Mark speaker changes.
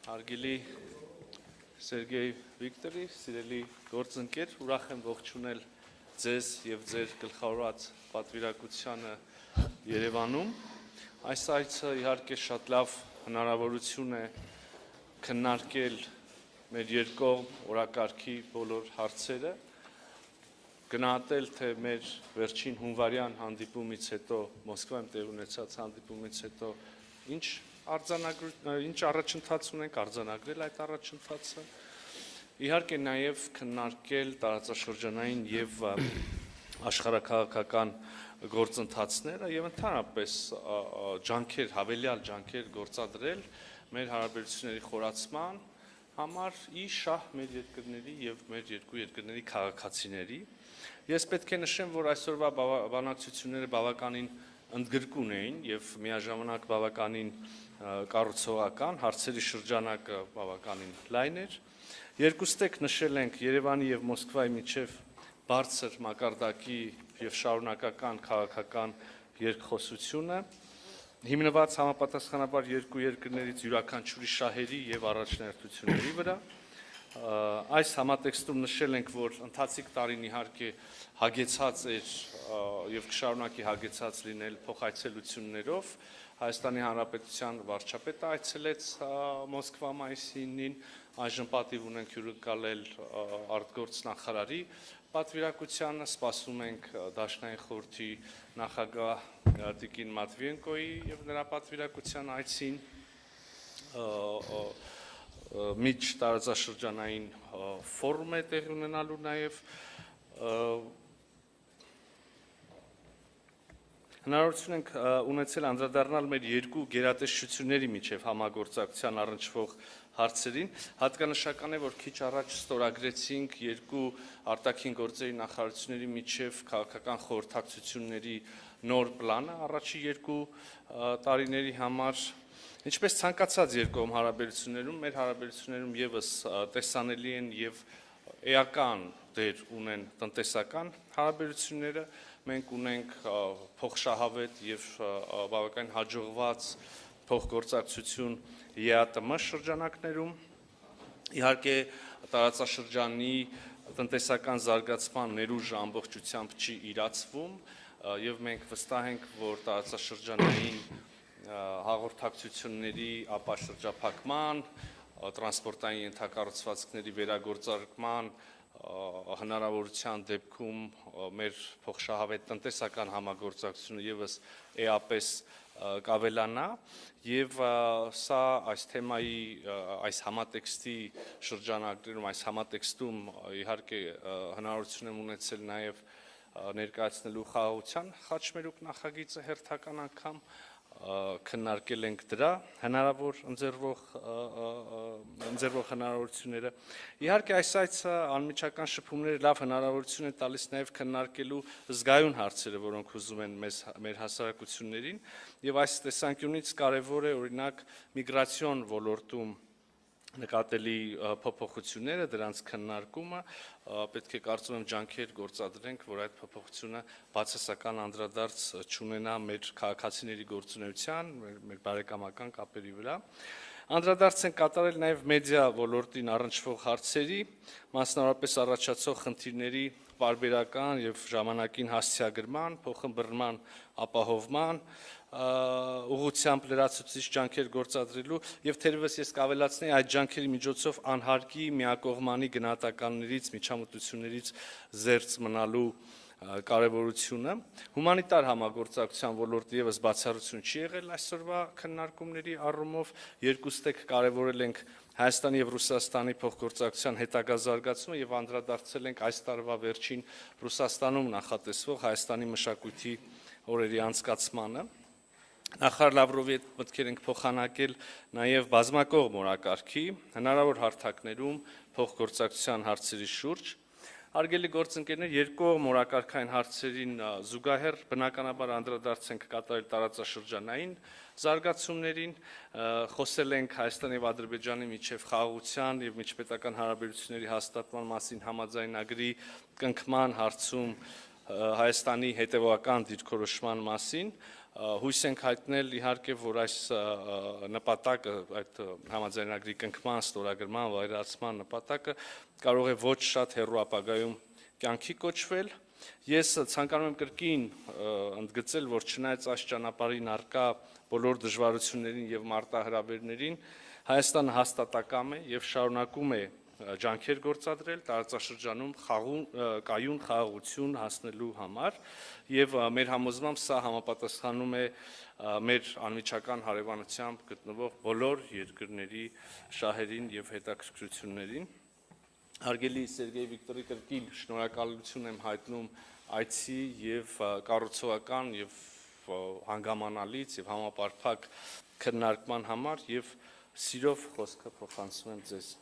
Speaker 1: Հարգելի Սերգեյ Վիկտորի, սիրելի գործընկեր, ուրախ եմ ողջունել ձեզ և ձեր գլխավորած պատվիրակությանը Երևանում։ Այս այցը իհարկե շատ լավ հնարավորություն է քննարկել մեր երկկողմ օրակարգի բոլոր հարցերը, գնահատել, թե մեր վերջին հունվարյան հանդիպումից հետո, Մոսկվայում տեղի ունեցած հանդիպումից հետո ինչ առաջընթաց ունենք, արձանագրել այդ առաջընթացը, իհարկե նաև քննարկել տարածաշրջանային և աշխարհաքաղաքական գործընթացները և ընդհանրապես հավելյալ ջանքեր գործադրել մեր հարաբերությունների խորացման համար ի շահ մեր երկրների և մեր երկու երկրների քաղաքացիների։ Ես պետք է նշեմ, որ այսօրվա բանակցությունները բավականին ընդգրկուն էին և միաժամանակ բավականին կառուցողական, հարցերի շրջանակը բավականին լայն էր։ Երկուստեք նշել ենք Երևանի և Մոսկվայի միջև բարձր մակարդակի և շարունակական քաղաքական երկխոսությունը, հիմնված համապատասխանաբար երկու երկրներից յուրաքանչյուրի շահերի և առաջնահերթությունների վրա։ Այս համատեքստում նշել ենք, որ ընթացիկ տարին իհարկե հագեցած էր և կշարունակի հագեցած լինել փոխայցելություններով։ Հայաստանի Հանրապետության վարչապետը այցելեց Մոսկվա մայիսի 9-ին, այժմ պատիվ ունենք հյուրընկալել արտգործնախարարի պատվիրակությանը, սպասում ենք Դաշնային խորհրդի նախագահ տիկին Մատվիենկոյի և նրա պատվիրակության այցին, միջտարածաշրջանային ֆորում է տեղի ունենալու նաև։ Հնարավորություն ենք ունեցել անդրադառնալ մեր երկու գերատեսչությունների միջև համագործակցության առնչվող հարցերին։ Հատկանշական է, որ քիչ առաջ ստորագրեցինք երկու արտաքին գործերի նախարարությունների միջև քաղաքական խորհրդակցությունների նոր պլանը առաջի երկու տարիների համար։ Ինչպես ցանկացած երկկողմ հարաբերություններում, մեր հարաբերություններում ևս տեսանելի են և էական դեր ունեն տնտեսական հարաբերությունները, մենք ունենք փոխշահավետ և բավականին հաջողված փոխգործակցություն ԵԱՏՄ շրջանակներում, իհարկե տարածաշրջանի տնտեսական զարգացման ներուժը ամբողջությամբ չի իրացվում և մենք վստահ ենք, որ տարածաշրջանային հաղորդակցությունների ապաշրջափակման, տրանսպորտային ենթակառուցվածքների վերագործարկման հնարավորության դեպքում մեր փոխշահավետ տնտեսական համագործակցությունը ևս էապես կավելանա և սա այս թեմայի, այս համատեքստի շրջանակներում, այս համատեքստում իհարկե հնարավորություն եմ ունեցել նաև ներկայացնելու խաղաղության խաչմերուկ նախագիծը հերթական անգամ, քննարկել ենք դրա հնարավոր ընձեռվող հնարավորությունները։ Իհարկե այս այցը անմիջական շփումները լավ հնարավորություն է տալիս նաև քննարկելու զգայուն հարցերը, որոնք հուզում են մեր հասարակություններին և այս տեսանկյունից կարևոր է օրինակ միգրացիոն ոլորտում նկատելի փոփոխությունները, դրանց քննարկումը, պետք է կարծում եմ ջանքեր գործադրենք, որ այդ փոփոխությունը բացասական անդրադարձ չունենա մեր քաղաքացիների գործունեության, մեր բարեկամական կապերի վրա։ Անդրադարձ ենք կատարել նաև մեդիա ոլորտին առնչվող հարցերի, մասնավորապես առաջացող խնդիրների պարբերական և ժամանակին հասցեագրման, փոխըմբռնման ապահովման ուղղությամբ լրացուցիչ ջանքեր գործադրելու և թերևս ես կավելացնեի այդ ջանքերի միջոցով անհարկի միակողմանի գնահատականներից, միջամտություններից զերծ մնալու կարևորությունը։ Հումանիտար համագործակցության ոլորտը ևս բացառություն չի եղել այսօրվա քննարկումների առումով, երկուստեք կարևորել ենք Հայաստանի և Ռուսաստանի փոխգործակցության հետագա զարգացումը և անդրադարձել ենք այս տարվա վերջին Ռուսաստանում նախատեսվող Հայաստանի մշակույթի օրերի անցկացմանը։ Նախարար Լավրովի հետ մտքեր ենք փոխանակել նաև բազմակողմ օրակարգի հնարավոր հարթակներում փոխգործակցության հարցերի շուրջ։ Հարգելի գործընկերներ, երկկողմ օրակարգային հարցերին զուգահեռ բնականաբար անդրադարձ ենք կատարել տարածաշրջանային զարգացումներին, խոսել ենք Հայաստանի և Ադրբեջանի միջև խաղաղության և միջպետական հարաբերությունների հաստատման մասին համաձայնագրի կնքման հարցում Հայաստանի հետևողական դիրքորոշման մասին, Հույս ենք հայտնել իհարկե, որ այս նպատակը, այդ համաձայնագրի կնքման, ստորագրման, վայրացման նպատակը կարող է ոչ շատ հեռու ապագայում կյանքի կոչվել։ Ես ցանկանում եմ կրկին ընդգծել, որ չնայած այս ճանապարհին առկա բոլոր դժվարություններին եւ մարտահրավերներին, Հայաստանը հաստատակամ է եւ շարունակում է ջանքեր գործադրել տարածաշրջանում կայուն խաղաղություն հասնելու համար եւ մեր համոզմամբ սա համապատասխանում է մեր անմիջական հարևանությամբ գտնվող բոլոր երկրների շահերին եւ հետաքրքրություններին։ Հարգելի Սերգեյ Վիկտորի, կրկին շնորհակալություն եմ հայտնում այցի եւ կառուցողական եւ հանգամանալից եւ համապարփակ քննարկման համար եւ սիրով խոսքը փոխանցում եմ ձեզ։